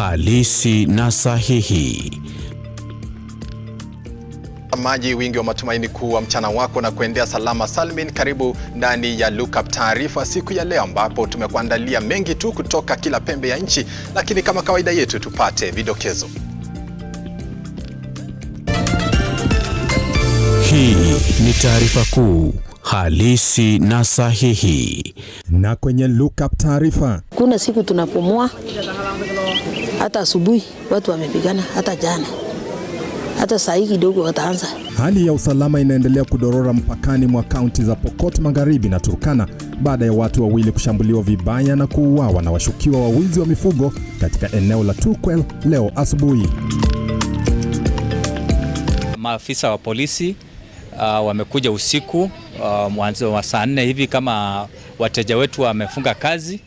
halisi na sahihi. Maji wingi wa matumaini kuwa mchana wako na kuendea salama salmin. Karibu ndani ya Lookup taarifa siku ya leo, ambapo tumekuandalia mengi tu kutoka kila pembe ya nchi, lakini kama kawaida yetu tupate vidokezo. Hii ni taarifa kuu, halisi na sahihi. Na kwenye Lookup taarifa, kuna siku tunapumua, hata asubuhi watu wamepigana, hata jana, hata saa hii kidogo wataanza. Hali ya usalama inaendelea kudorora mpakani mwa kaunti za Pokot Magharibi na Turkana baada ya watu wawili kushambuliwa vibaya na kuuawa na washukiwa wa wizi wa mifugo katika eneo la Turkwel leo asubuhi. Maafisa wa polisi wamekuja usiku mwanzo wa saa 4 hivi, kama wateja wetu wamefunga kazi,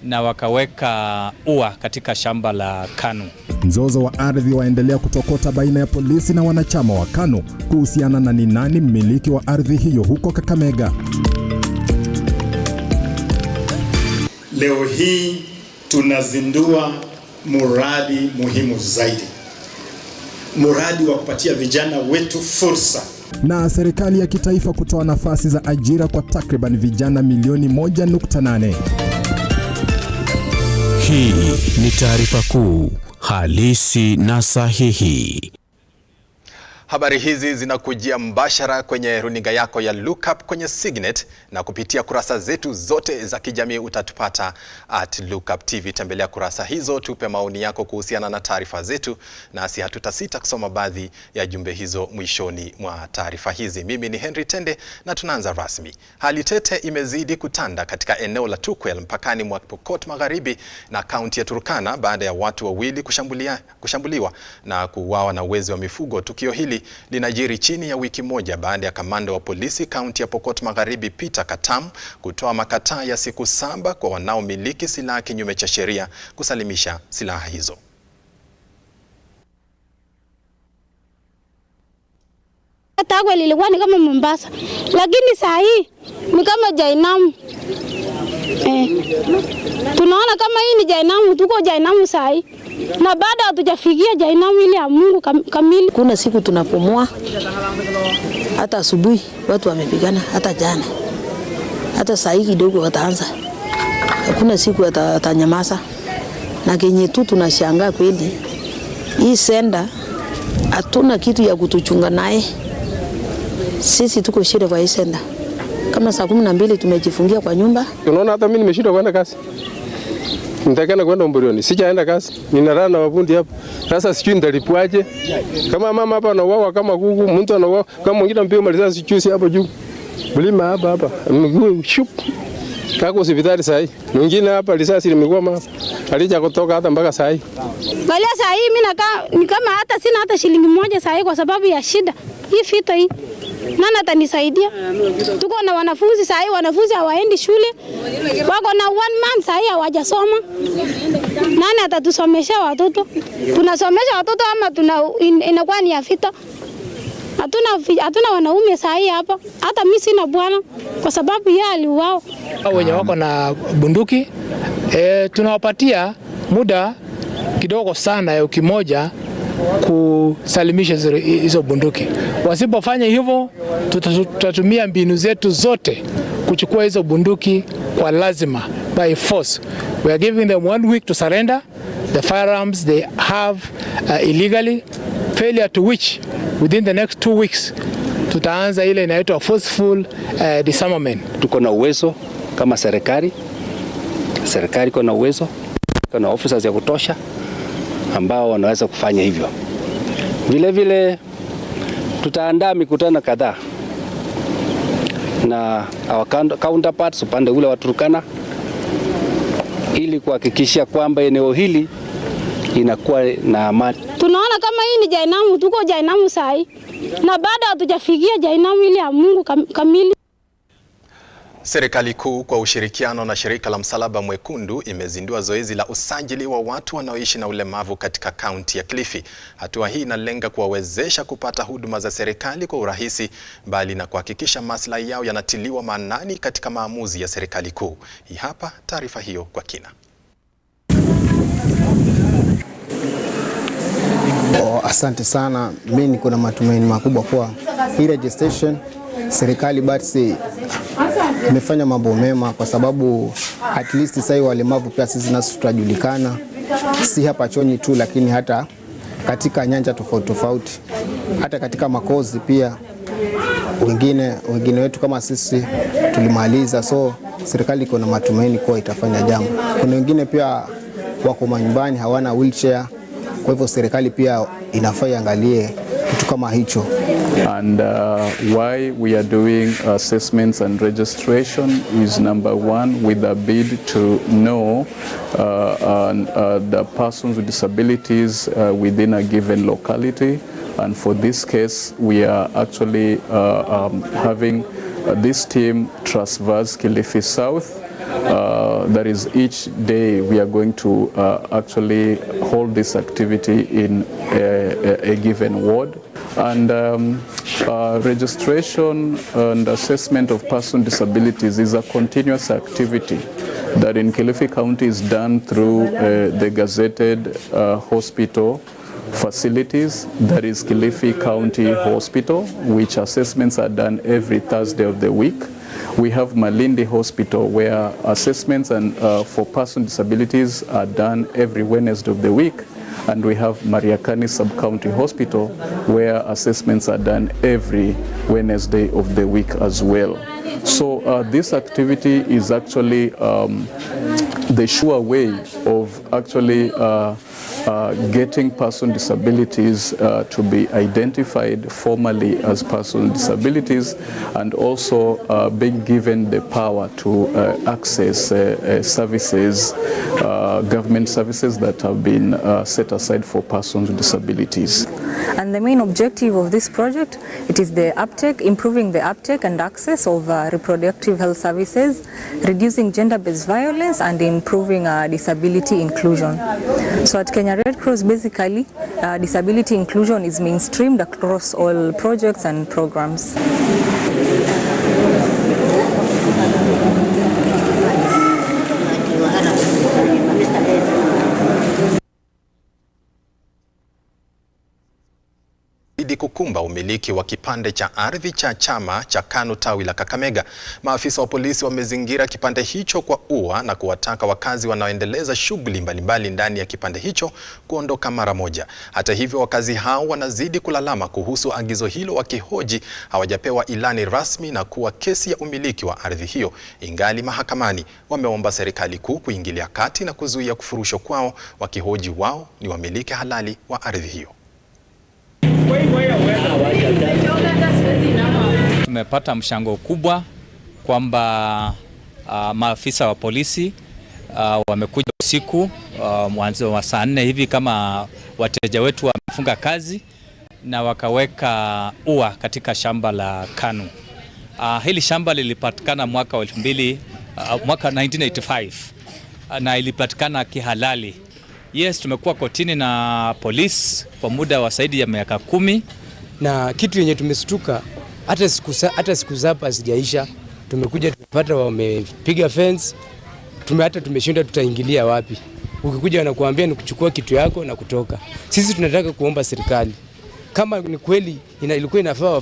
na wakaweka ua katika shamba la KANU. Mzozo wa ardhi waendelea kutokota baina ya polisi na wanachama wa KANU kuhusiana na ni nani mmiliki wa ardhi hiyo huko Kakamega. Leo hii tunazindua muradi muhimu zaidi. Muradi wa kupatia vijana wetu fursa. Na serikali ya kitaifa kutoa nafasi za ajira kwa takriban vijana milioni 1.8. Hii ni taarifa kuu, halisi na sahihi. Habari hizi zinakujia mbashara kwenye runinga yako ya Lookup kwenye Signet, na kupitia kurasa zetu zote za kijamii utatupata @Lookuptv. Tembelea kurasa hizo, tupe maoni yako kuhusiana na taarifa zetu, nasi hatutasita kusoma baadhi ya jumbe hizo mwishoni mwa taarifa hizi. Mimi ni Henry Tende na tunaanza rasmi. Hali tete imezidi kutanda katika eneo la Turkwel mpakani mwa Pokot Magharibi na kaunti ya Turkana baada ya watu wawili kushambuliwa na kuuawa na wezi wa mifugo. Tukio hili linajiri chini ya wiki moja baada ya kamanda wa polisi kaunti ya Pokot Magharibi Peter Katam kutoa makataa ya siku 7 kwa wanaomiliki silaha kinyume cha sheria kusalimisha silaha hizo. Turkwel ilikuwa ni kama Mombasa, lakini saa hii ni kama Jainamu. Tunaona kama hii ni Jainamu, tuko Jainamu saa hii, na baada hatujafikia Jainamu ile ya Mungu kamili. Kuna siku tunapumua, hata asubuhi watu wamepigana, hata jana, hata saa hii kidogo wataanza. Hakuna siku watanyamaza. Na kenye tu tunashangaa kweli, hii senda hatuna kitu ya kutuchunga naye. Sisi tuko shida kwa hii senda. Kama saa 12 tumejifungia kwa nyumba. Unaona hata mimi nimeshindwa kwenda kazi. Nitakana kwenda Mburioni, sijaenda kazi. Ninalala na wabundi hapa. Sasa sijui nitalipwaje. Kama mama hapa anauawa kama kuku, mtu anauawa kama mwingine mpio maliza sichusi hapo juu. Mlima hapa. Mguu shup. Kako hospitali saa hii. Mwingine hapa risasi limegoma hapa. Alija kutoka hata mpaka saa hii. Balia saa hii mimi nakaa ni kama hata sina hata shilingi moja saa hii kwa sababu ya shida. Hii fita hii. Nani atanisaidia? Tuko na wanafunzi saa hii, wanafunzi hawaendi shule. Wako na 1 month saa hii hawajasoma. Nani atatusomesha watoto? Tunasomesha watoto ama inakuwa ni afita? Hatuna wanaume saa hii hapa. Hata mimi sina bwana kwa sababu yeye aliuawa. Wenye wako na bunduki tunawapatia muda kidogo sana ya wiki moja kusalimisha hizo bunduki. Wasipofanya hivyo, tutatumia mbinu zetu zote kuchukua hizo bunduki kwa lazima, by force. We are giving them 1 week to surrender the firearms they have illegally, failure to which within the next 2 weeks tutaanza ile inaitwa forceful disarmament. Tuko na uwezo kama serikali iko na uwezo, kuna officers ya kutosha ambao wanaweza kufanya hivyo. Vile vile tutaandaa mikutano kadhaa na our counterparts upande ule wa Turkana ili kuhakikisha kwamba eneo hili inakuwa na amani. Tunaona kama hii ni Jainamu, tuko Jainamu saa hii, na baada hatujafikia Jainamu ile ya Mungu kamili. Serikali kuu kwa ushirikiano na shirika la Msalaba Mwekundu imezindua zoezi la usajili wa watu wanaoishi na ulemavu katika kaunti ya Kilifi. Hatua hii inalenga kuwawezesha kupata huduma za serikali kwa urahisi, bali na kuhakikisha maslahi yao yanatiliwa maanani katika maamuzi ya serikali kuu. Hii hapa taarifa hiyo kwa kina. Asante sana. Mimi niko na matumaini makubwa kwa hii registration serikali basi imefanya mambo mema, kwa sababu at least sasa walemavu pia sisi nasi tutajulikana, si hapa Chonyi tu, lakini hata katika nyanja tofauti tofauti, hata katika makozi pia wengine wetu kama sisi tulimaliza. So serikali iko na matumaini kwa itafanya jambo. Kuna wengine pia wako manyumbani hawana wheelchair, kwa hivyo serikali pia inafaa iangalie kitu kama hicho. And why we are doing assessments and registration is number one, with a bid to know the persons with disabilities within a given locality. And for this case, we are actually having this team traverse Kilifi South. That is, each day we are going to actually hold this activity in a given ward. And registration and assessment of person disabilities is a continuous activity that in Kilifi County is done through the gazetted hospital facilities, that is Kilifi County Hospital, which assessments are done every Thursday of the week. We have Malindi Hospital, where assessments and for person disabilities are done every Wednesday of the week. And we have Mariakani Sub-County Hospital, where assessments are done every Wednesday of the week as well. So this activity is actually the sure way of actually getting person disabilities to be identified formally as person disabilities, and also being given the power to access services, government services that have been set aside for persons with disabilities. And the main objective of this project, it is the uptake, improving the uptake and access of reproductive health services, reducing gender-based violence, and improving disability inclusion. So at Kenya Red Cross, basically, disability inclusion is mainstreamed across all projects and programs. Kukumba umiliki wa kipande cha ardhi cha chama cha KANU tawi la Kakamega. Maafisa wa polisi wamezingira kipande hicho kwa ua na kuwataka wakazi wanaoendeleza shughuli mbalimbali ndani ya kipande hicho kuondoka mara moja. Hata hivyo, wakazi hao wanazidi kulalama kuhusu agizo hilo, wakihoji hawajapewa ilani rasmi na kuwa kesi ya umiliki wa ardhi hiyo ingali mahakamani. Wameomba serikali kuu kuingilia kati na kuzuia kufurushwa kwao, wakihoji wao ni wamiliki halali wa ardhi hiyo. Tumepata mshango kubwa kwamba maafisa wa polisi wamekuja usiku mwanzo wa saa 4 hivi kama wateja wetu wamefunga kazi, na wakaweka ua katika shamba la KANU. Hili shamba lilipatikana mwaka 1985 na ilipatikana kihalali. Yes, tumekuwa kotini na polisi kwa muda wa zaidi ya miaka 10, na kitu yenye tumestuka hata siku zapa sijaisha. Tumekuja tupata wamepiga fence, tumeshinda tutaingilia wapi. Ukikuja wanakuambia ni kuchukua kitu yako na kutoka. Sisi tunataka kuomba serikali, kama ni kweli ilikuwa inafaa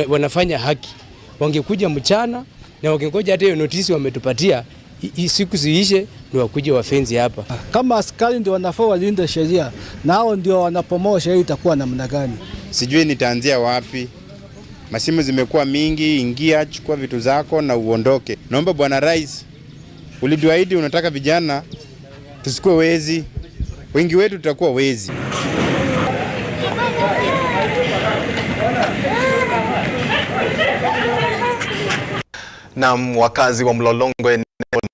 wanafanya haki, wangekuja mchana na wangengoja hata hiyo notisi wametupatia siku ziishe ndio wakuje wafenzi hapa. Kama askari ndio wanafaa walinde sheria, nao ndio wanapomoa sheria, itakuwa namna gani? Sijui nitaanzia wapi. Masimu zimekuwa mingi, ingia chukua vitu zako na uondoke. Naomba Bwana Rais, ulituahidi unataka vijana tusikuwe wezi. Wengi wetu tutakuwa wezi. Na wakazi wa Mlolongo eneo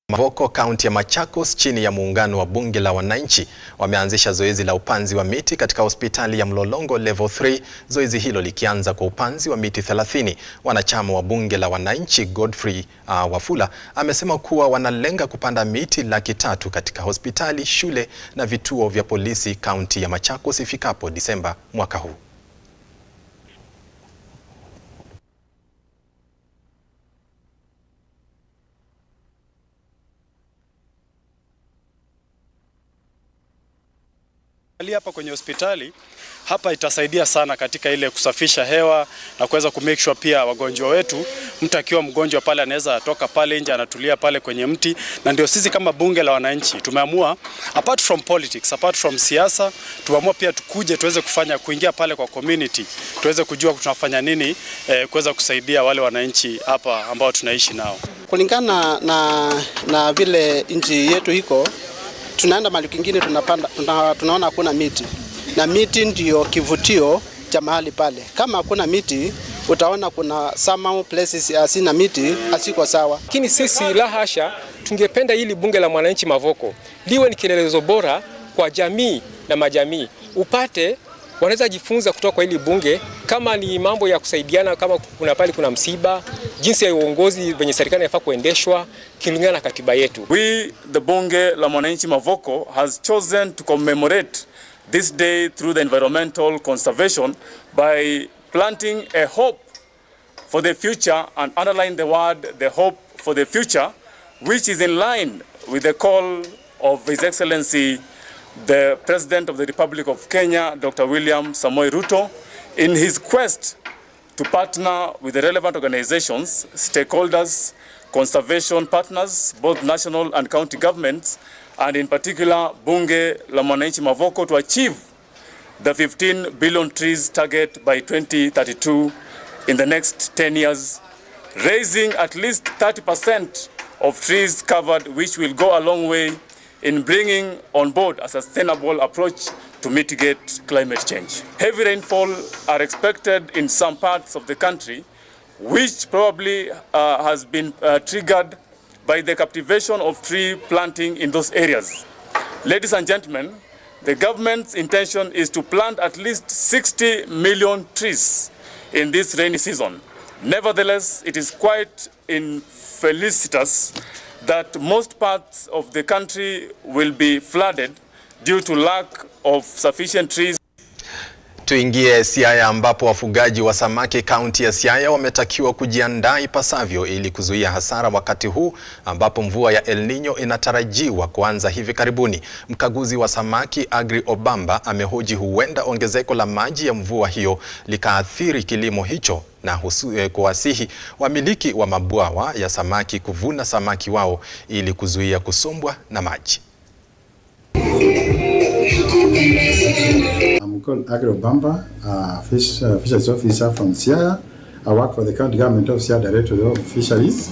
Mavoko kaunti ya Machakos chini ya muungano wa bunge la wananchi wameanzisha zoezi la upanzi wa miti katika hospitali ya Mlolongo level 3, zoezi hilo likianza kwa upanzi wa miti 30. Wanachama wa bunge la wananchi Godfrey Wafula amesema kuwa wanalenga kupanda miti 300,000 katika hospitali, shule na vituo vya polisi kaunti ya Machakos ifikapo Disemba mwaka huu. Hapa kwenye hospitali hapa itasaidia sana katika ile kusafisha hewa na kuweza kumake sure pia wagonjwa wetu, mtu akiwa mgonjwa pale anaweza toka pale nje anatulia pale kwenye mti. Na ndio sisi kama bunge la wananchi tumeamua, apart from politics, apart from siasa, tumeamua pia tukuje tuweze kuingia pale kwa community, tuweze kujua tunafanya nini kuweza kusaidia wale wananchi hapa ambao tunaishi nao. Kulingana na vile nchi yetu iko, tunaenda mahali kingine tunaona hakuna miti, na miti ndio kivutio cha mahali pale. Kama hakuna miti, utaona kuna some places asina miti, asiko sawa. Lakini sisi la hasha, tungependa hili bunge la mwananchi Mavoko liwe ni kielelezo bora kwa jamii na majamii. Wanaweza jifunza kutoka kwa hili bunge, kama ni mambo ya kusaidiana, kama kuna msiba, jinsi ya uongozi venye serikali inafaa kuendeshwa kulingana na katiba yetu. We, the bunge la mwananchi Mavoko, has chosen to commemorate this day through the environmental conservation by planting a hope for the future, and underline the word the hope for the future, which is in line with the call of His Excellency the President of the Republic of Kenya, Dr. William Samoei Ruto, in his quest to partner with the relevant organizations, stakeholders, conservation partners, both national and county governments, and in particular Bunge la Mwananchi Mavoko, to achieve the 15 billion trees target by 2032 in the next 10 years, raising at least 30% of trees covered, which will go a long way in bringing on board a sustainable approach to mitigate climate change. Heavy rainfall are expected in some parts of the country, which probably has been triggered by the captivation of tree planting in those areas. Ladies and gentlemen, the government's intention is to plant at least 60 million trees in this rainy season. Nevertheless, it is quite infelicitous that most parts of the country will be flooded due to lack of sufficient trees. Tuingie Siaya ambapo wafugaji wa samaki kaunti ya Siaya wametakiwa kujiandaa ipasavyo ili kuzuia hasara wakati huu ambapo mvua ya El Nino inatarajiwa kuanza hivi karibuni. Mkaguzi wa samaki Agri Obamba amehoji huenda ongezeko la maji ya mvua hiyo likaathiri kilimo hicho na kuwasihi wamiliki wa mabwawa ya samaki kuvuna samaki wao ili kuzuia kusombwa na maji. I'm called Agri Obamba, fisheries officer from Siaya. I work for the county government of Siaya Directorate of Fisheries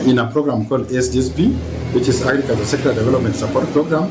in a program called SDSP, which is Agriculture Sector Development Support Program,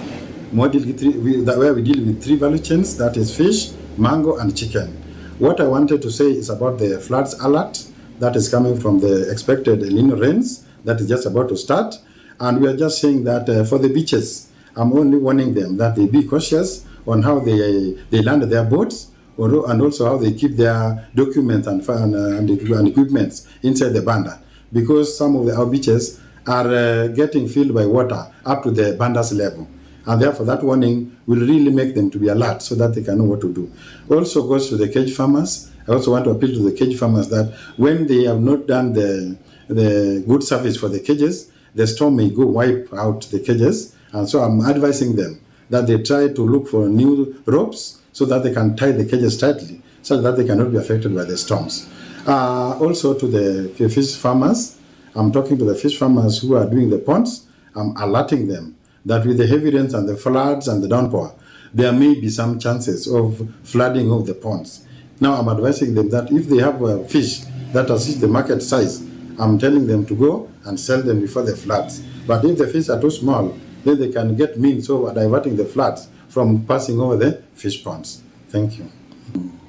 where we deal with three value chains, that is fish, mango, and chicken. What I wanted to say is about the floods alert that is coming from the expected El Nino rains that is just about to start. And we are just saying that for the beaches, I'm only warning them that they be cautious on how they land their boats, and also how they keep their documents and equipment inside the banda, because some of our beaches are getting filled by water up to the banda's level, and therefore that warning will really make them to be alert so that they can know what to do. Also goes to the cage farmers. I also want to appeal to the cage farmers that when they have not done the good service for the cages, the storm may go wipe out the cages. And so I'm advising them that they try to look for new ropes so that they can tie the cages tightly so that they cannot be affected by the storms. Also to the fish farmers, I'm talking to the fish farmers who are doing the ponds. I'm alerting them that with the heavy rains and the floods and the downpour, there may be some chances of flooding of the ponds. Now I'm advising them that if they have a fish that has the market size, I'm telling them to go and sell them before the floods. But if the fish are too small, then they can get means of diverting the floods from passing over the fish ponds. Thank you.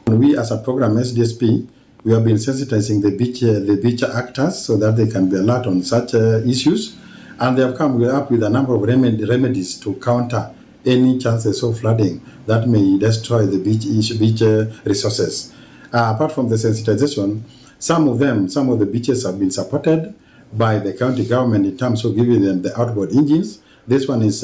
We as a program SDSP, we have been sensitizing the beach actors so that they can be alert on such issues, and they have come up with a number of remedies to counter any chances of flooding that may destroy the beach resources. Apart from the sensitization, some of the beaches have been supported by the county government in terms of giving them the outboard engines. This one is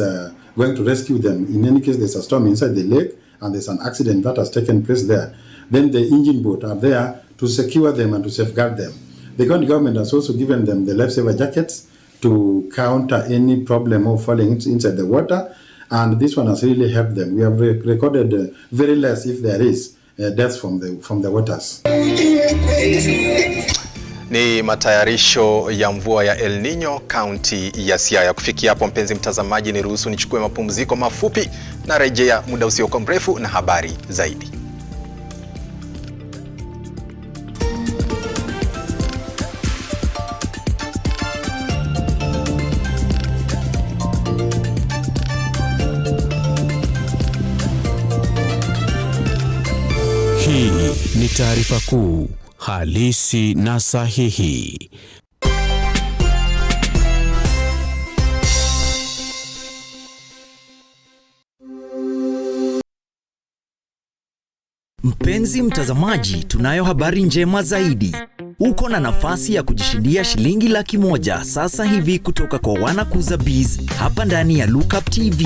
going to rescue them. In any case, there's a storm inside the lake and there's an accident that has taken place there. Then the engine boat are there to secure them and to safeguard them. The county government has also given them the lifesaver jackets to counter any problem of falling inside the water. And this one has really helped them. We have recorded very less, if there is, deaths from the waters. Ni matayarisho ya mvua ya El Nino kaunti ya Siaya. Kufikia hapo mpenzi mtazamaji, ni ruhusu nichukue mapumziko mafupi na rejea muda usiokuwa mrefu na habari zaidi. Hii ni taarifa kuu halisi na sahihi. Mpenzi mtazamaji, tunayo habari njema zaidi. Uko na nafasi ya kujishindia shilingi 100,000 sasa hivi kutoka kwa wanakuza Biz hapa ndani ya Lookuptv.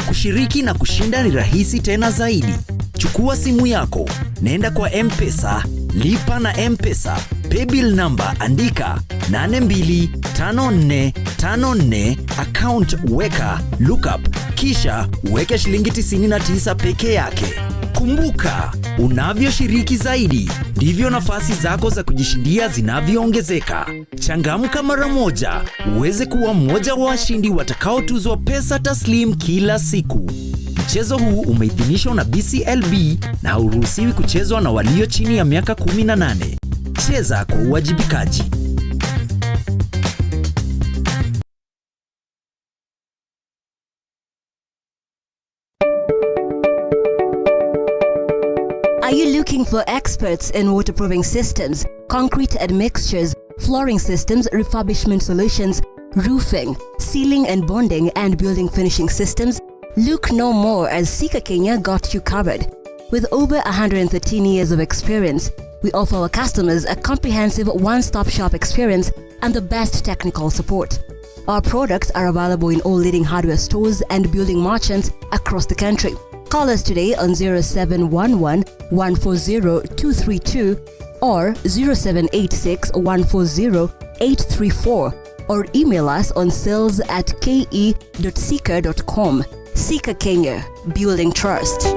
Kushiriki na kushinda ni rahisi tena zaidi. Chukua simu yako, nenda kwa M-Pesa, lipa na M-Pesa, paybill number andika 825454, account weka Lookup, kisha weke shilingi 99 peke yake. Kumbuka, unavyoshiriki zaidi, ndivyo nafasi zako za kujishindia zinavyoongezeka. Changamka mara moja, uweze kuwa mmoja wa washindi watakaotuzwa pesa taslim kila siku. Mchezo huu umeidhinishwa na BCLB na hauruhusiwi kuchezwa na walio chini ya miaka 18. Cheza kwa uwajibikaji. Are you looking for experts in waterproofing systems, concrete admixtures, flooring systems, refurbishment solutions, roofing, sealing and bonding, and building finishing systems? Look no more, as Sika Kenya got you covered. With over 113 years of experience, we offer our customers a comprehensive one-stop shop experience and the best technical support. Our products are available in all leading hardware stores and building merchants across the country. Call us today on 0711 140 232 or 0786 140 834 or email us on sales@ke.sika.com. Sika Kenya, building trust.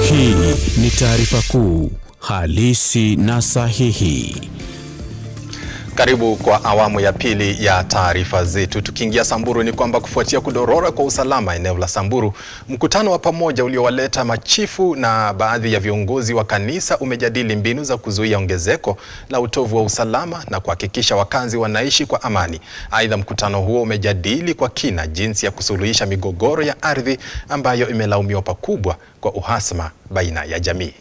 Hii ni taarifa kuu halisi na sahihi. Karibu kwa awamu ya pili ya taarifa zetu. Tukiingia Samburu, ni kwamba kufuatia kudorora kwa usalama eneo la Samburu, mkutano wa pamoja uliowaleta machifu na baadhi ya viongozi wa kanisa umejadili mbinu za kuzuia ongezeko la utovu wa usalama na kuhakikisha wakazi wanaishi kwa amani. Aidha, mkutano huo umejadili kwa kina jinsi ya kusuluhisha migogoro ya ardhi ambayo imelaumiwa pakubwa kwa uhasama baina ya jamii.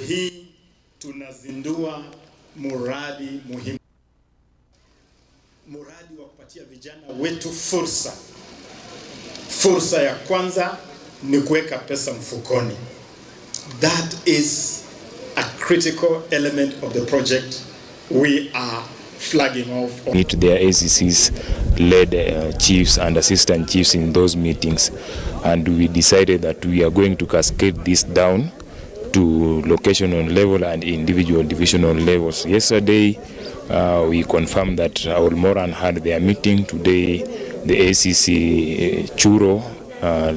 Hii tunazindua muradi muhimu, muradi wa kupatia vijana wetu fursa. Fursa ya kwanza ni kuweka pesa mfukoni. That is a critical element of the project we are flagging off. Meet their ACCs led chiefs and assistant chiefs in those meetings, and we decided that we are going to cascade this down to locational level and individual divisional levels. Yesterday, we confirmed that Olmoran had their meeting. Today, the ACC Churo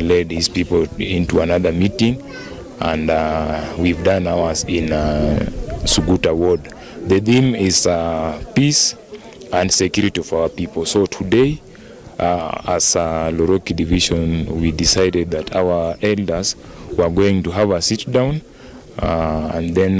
led his people into another meeting, and we've done ours in Suguta Ward. The theme is peace and security for our people. So today, as a Loroki division, we decided that our elders were going to have a sit down and then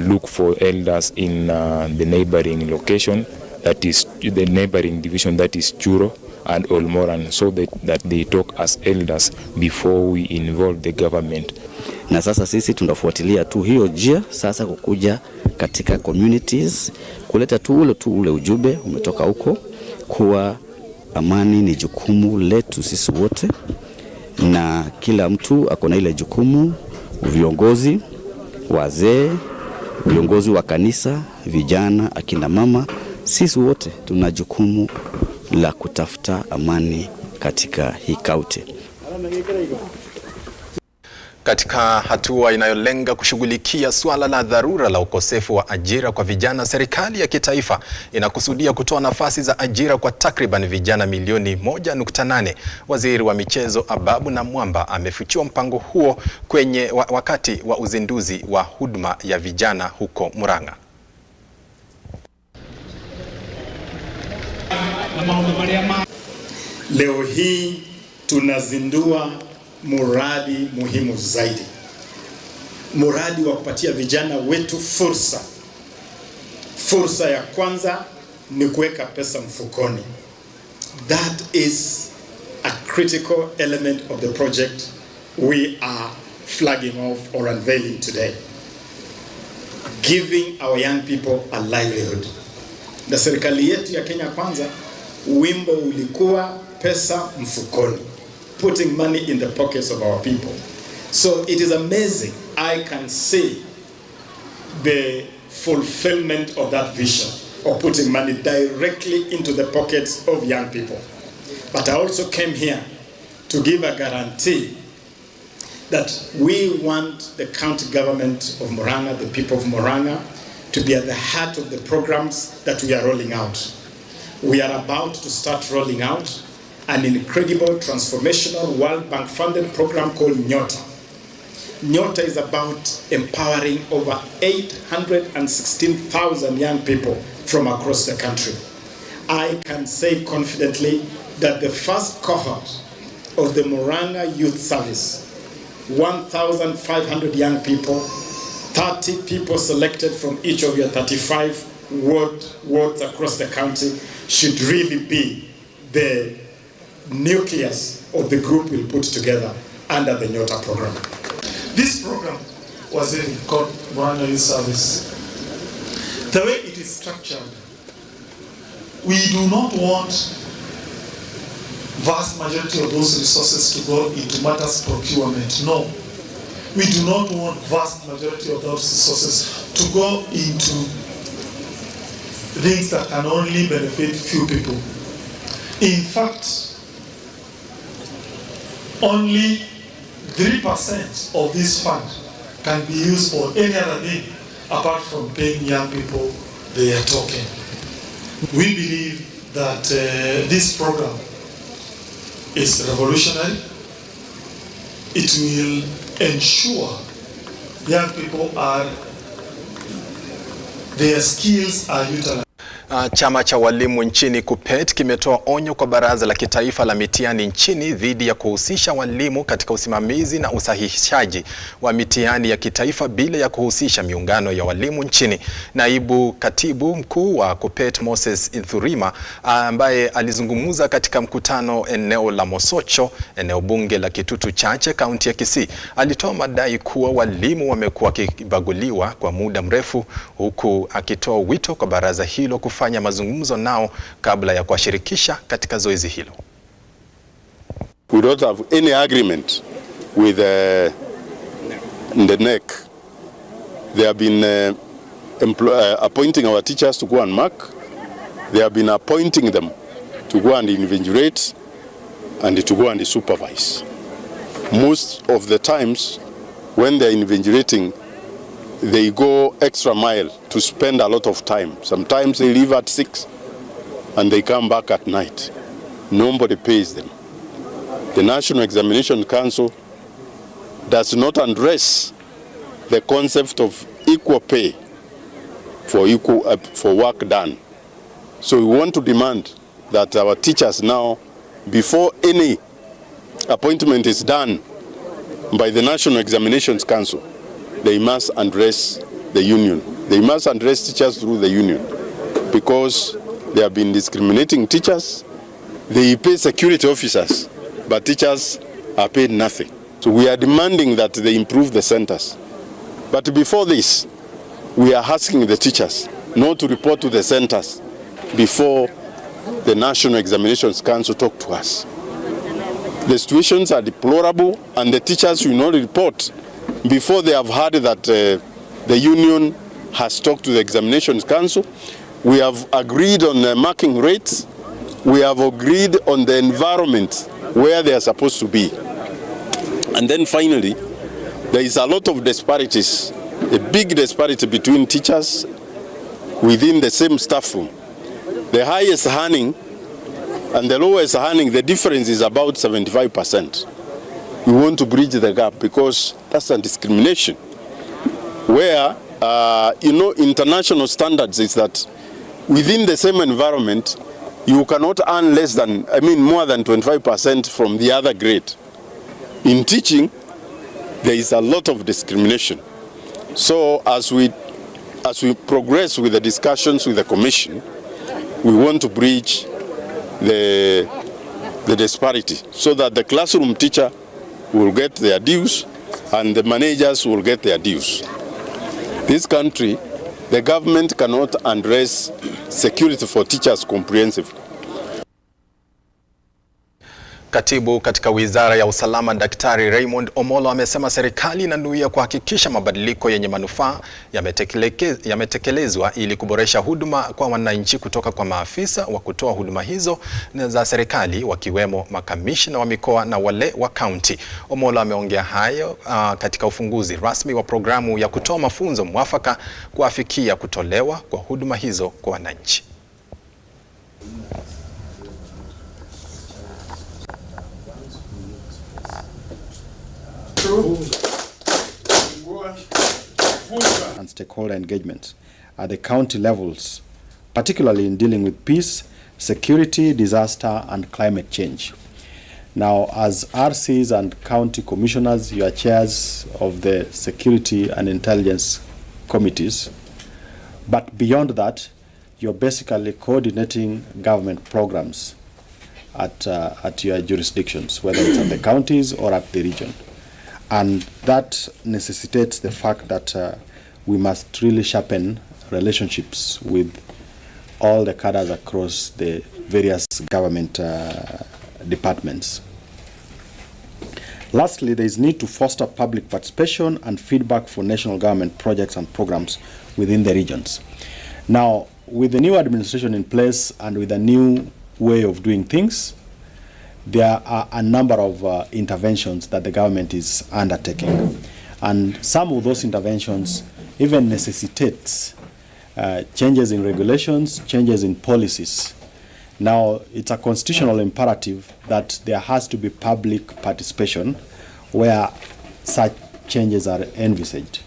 look for elders in the neighboring location, that is the neighboring division, that is Churo and Olmoran, so that they talk as elders before we involve the government. Na sasa sisi tunafuatilia tu hiyo njia sasa kukuja katika communities kuleta tu ule ujumbe umetoka huko kuwa amani ni jukumu letu sisi wote, na kila mtu ako na ile jukumu. Viongozi, wazee, viongozi wa kanisa, vijana, akina mama, sisi wote tuna jukumu la kutafuta amani katika hii kaunti. Katika hatua inayolenga kushughulikia suala la dharura la ukosefu wa ajira kwa vijana, serikali ya kitaifa inakusudia kutoa nafasi za ajira kwa takriban vijana milioni 1.8. Waziri wa michezo Ababu na Mwamba amefichua mpango huo kwenye wakati wa uzinduzi wa huduma ya vijana huko Murang'a. Leo hii tunazindua muradi muhimu zaidi, muradi wa kupatia vijana wetu fursa. Fursa ya kwanza ni kuweka pesa mfukoni. That is a critical element of the project we are flagging off or unveiling today. Giving our young people a livelihood. Na serikali yetu ya Kenya Kwanza, wimbo ulikuwa pesa mfukoni, putting money in the pockets of our people. So it is amazing. I can see the fulfillment of that vision of putting money directly into the pockets of young people. But I also came here to give a guarantee that we want the county government of Murang'a, the people of Murang'a, to be at the heart of the programs that we are rolling out. We are about to start rolling out an incredible transformational World Bank funded program called Nyota. Nyota is about empowering over 816,000 young people from across the country. I can say confidently that the first cohort of the Murang'a Youth Service, 1,500 young people, 30 people selected from each of your 35 wards across the county, should really be the nucleus of the group we'll put together under the Nyota program. This program was called Murang'a Youth Service. The way it is structured, we do not want vast majority of those resources to go into matters procurement. No. We do not want vast majority of those resources to go into things that can only benefit few people. In fact, only 3% of this fund can be used for any other thing apart from paying young people their token. We believe that this program is revolutionary. It will ensure young people their skills are utilized. Chama cha walimu nchini KUPPET kimetoa onyo kwa Baraza la Kitaifa la Mitihani nchini dhidi ya kuhusisha walimu katika usimamizi na usahihishaji wa mitihani ya kitaifa bila ya kuhusisha miungano ya walimu nchini. Naibu Katibu Mkuu wa KUPPET Moses Inthurima, ambaye alizungumza katika mkutano eneo la Mosocho, eneo bunge la Kitutu Chache, kaunti ya Kisii, alitoa madai kuwa walimu wamekuwa wakibaguliwa kwa muda mrefu, huku akitoa wito kwa baraza hilo kufanya mazungumzo nao kabla ya kuwashirikisha katika zoezi hilo. We don't have any agreement with the NEC. They have been appointing our teachers to go and mark. They have been appointing them to go and invigilate and to go and supervise. Most of the times when they are invigilating, they go extra mile to spend a lot of time. Sometimes they leave at 6 and they come back at night. Nobody pays them. The National Examination Council does not address the concept of equal pay for work done. So we want to demand that our teachers now, before any appointment is done by the National Examinations Council, they must address the union. They must address teachers through the union, because they have been discriminating teachers. They pay security officers, but teachers are paid nothing. So we are demanding that they improve the centers. But before this, we are asking the teachers not to report to the centers before the National Examinations Council talk to us. The situations are deplorable, and the teachers will not report before they have heard that the union has talked to the Examinations Council. We have agreed on the marking rates. We have agreed on the environment where they are supposed to be. And then finally, there is a lot of disparities, a big disparity between teachers within the same staff room. The highest earning and the lowest earning, the difference is about 75%. We want to bridge the gap because that's a discrimination. Where, international standards is that within the same environment, you cannot earn more than 25% from the other grade. In teaching, there is a lot of discrimination. So as we progress with the discussions with the Commission, we want to bridge the disparity so that the classroom teacher will get their dues and the managers will get their dues. This country, the government cannot address security for teachers comprehensively. Katibu katika Wizara ya Usalama Daktari Raymond Omolo amesema serikali inanuia kuhakikisha mabadiliko yenye manufaa yametekelezwa ili kuboresha huduma kwa wananchi kutoka kwa maafisa wa kutoa huduma hizo za serikali wakiwemo makamishna wa mikoa na wale wa kaunti. Omolo ameongea hayo katika ufunguzi rasmi wa programu ya kutoa mafunzo mwafaka kuafikia kutolewa kwa huduma hizo kwa wananchi. And stakeholder engagement at the county levels, particularly in dealing with peace, security, disaster, and climate change. Now, as RCs and county commissioners, you are chairs of the security and intelligence committees. But beyond that, you're basically coordinating government programs at your jurisdictions, whether it's at the counties or at the region. And that necessitates the fact that we must really sharpen relationships with all the cadres across the various government departments. Lastly, there is need to foster public participation and feedback for national government projects and programs within the regions. Now, with the new administration in place and with a new way of doing things, there are a number of interventions that the government is undertaking. And some of those interventions even necessitate changes in regulations, changes in policies. Now, it's a constitutional imperative that there has to be public participation where such changes are envisaged.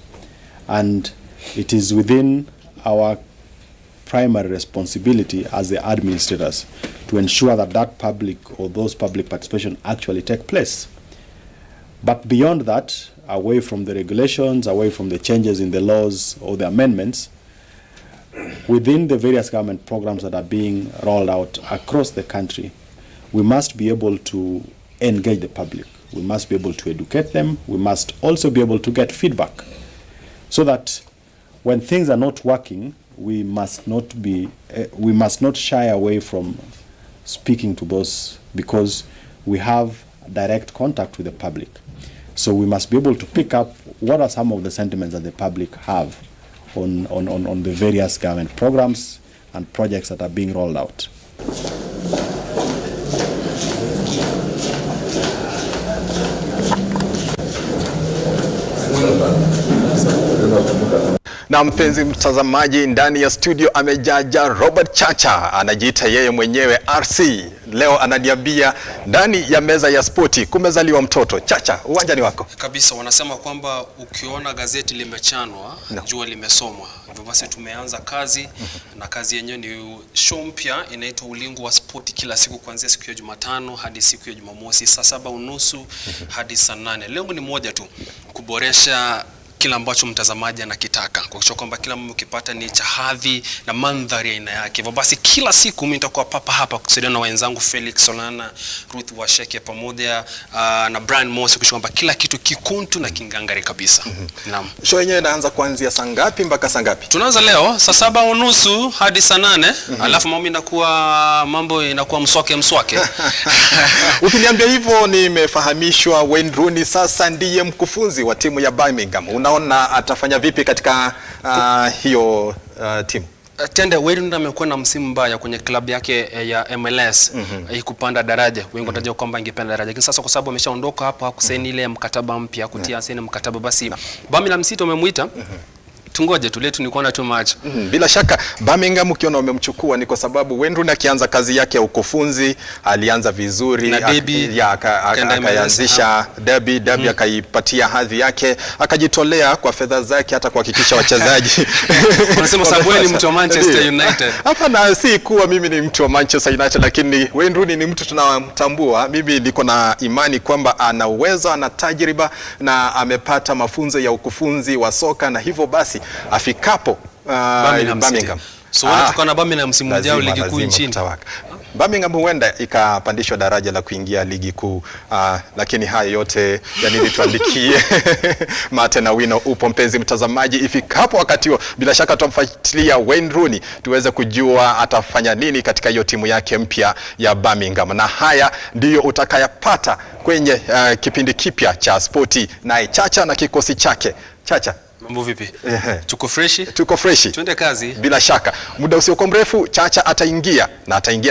And it is within our primary responsibility as the administrators to ensure that that public or those public participation actually take place. But beyond that, away from the regulations, away from the changes in the laws or the amendments, within the various government programs that are being rolled out across the country, we must be able to engage the public. We must be able to educate them. We must also be able to get feedback so that when things are not working, we must not shy away from speaking to those, because we have direct contact with the public. So we must be able to pick up what are some of the sentiments that the public have on the various government programs and projects that are being rolled out. Na mpenzi mtazamaji, ndani ya studio amejaja Robert Chacha, anajiita yeye mwenyewe RC. Leo ananiambia ndani ya meza ya spoti kumezaliwa mtoto. Chacha, uwanja ni wako. Kabisa, wanasema kwamba ukiona gazeti limechanwa, jua limesomwa. Hivyo basi tumeanza kazi na kazi yenyewe ni show mpya inaitwa Ulingo wa Spoti, kila siku kuanzia siku ya Jumatano hadi siku ya Jumamosi saa 7:30 hadi saa 8. Lengo ni moja tu, kuboresha kila ambacho mtazamaji anakitaka, kuhakikisha kwamba kila mtu ukipata ni cha hadhi na mandhari aina yake. Hivyo basi kila siku mimi nitakuwa papa hapa kusaidia na wenzangu Felix Solana, Ruth Washeke pamoja na Brian Mosi, kuhakikisha kwamba kila kitu kikuntu na kingangari kabisa. Naam. Show yenyewe inaanza kuanzia saa ngapi mpaka saa ngapi? Tunaanza leo saa 7:30 hadi saa 8, alafu mambo inakuwa mswake. Ukiniambia hivyo nimefahamishwa Wayne Rooney sasa ndiye mkufunzi wa timu ya Birmingham. Unaona atafanya vipi katika hiyo timu? Tende Wayne amekuwa na msimu mbaya kwenye klabu yake ya MLS kupanda daraja. Wengi watajua kwamba ingepanda daraja. Lakini sasa kwa sababu ameshaondoka hapo hakusaini ile mkataba mpya, kutia saini mkataba, basi Birmingham City wamemuita. Tungoje tuletu ni kuona tu match. Bila shaka Birmingham ukiona wamemchukua ni kwa sababu Wayne Rooney akianza kazi yake ya ukufunzi alianza vizuri, akaanzisha derby akaipatia hadhi yake, akajitolea kwa fedha zake hata kuhakikisha wachezaji. Unasema sababu ni mtu wa Manchester United. Hapana, si kuwa mimi ni mtu wa Manchester United, lakini Wayne Rooney ni mtu tunamtambua. Mimi niko na imani kwamba ana uwezo, ana tajriba na amepata mafunzo ya ukufunzi wa soka, na hivyo basi afikapo Birmingham. So tukana Birmingham msimu ujao ligi kuu nchini. Birmingham huenda ikapandishwa daraja la kuingia ligi kuu, lakini haya yote ya nini tuandikie mate na wino upo mpenzi mtazamaji. Ifikapo wakati huo bila shaka tutamfuatilia Wayne Rooney tuweze kujua atafanya nini katika hiyo timu yake mpya ya Birmingham, na haya ndiyo utakayapata kwenye kipindi kipya cha Sporti na Chacha na kikosi chake. Chacha, mambo vipi? Tuko freshi? Tuko freshi. Twende kazi. Bila shaka muda usiokuwa mrefu Chacha ataingia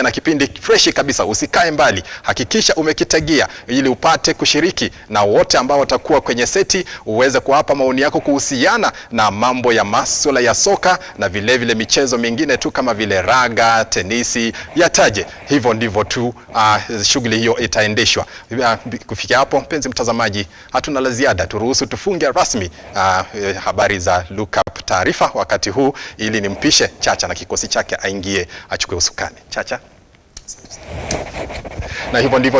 na kipindi freshi kabisa. Usikae mbali, hakikisha umekitagia ili upate kushiriki na wote ambao watakuwa kwenye seti, uweze kuwapa maoni yako kuhusiana na mambo ya masuala ya soka na vile michezo mingine tu kama vile raga, tenisi, yataje. Hivyo ndivyo tu shughuli hiyo itaendeshwa. Kufikia hapo mpenzi mtazamaji, hatuna la ziada, turuhusu tufunge rasmi habari za Lookup taarifa wakati huu, ili nimpishe Chacha na kikosi chake aingie achukue usukani. Chacha. Na hivyo ndivyo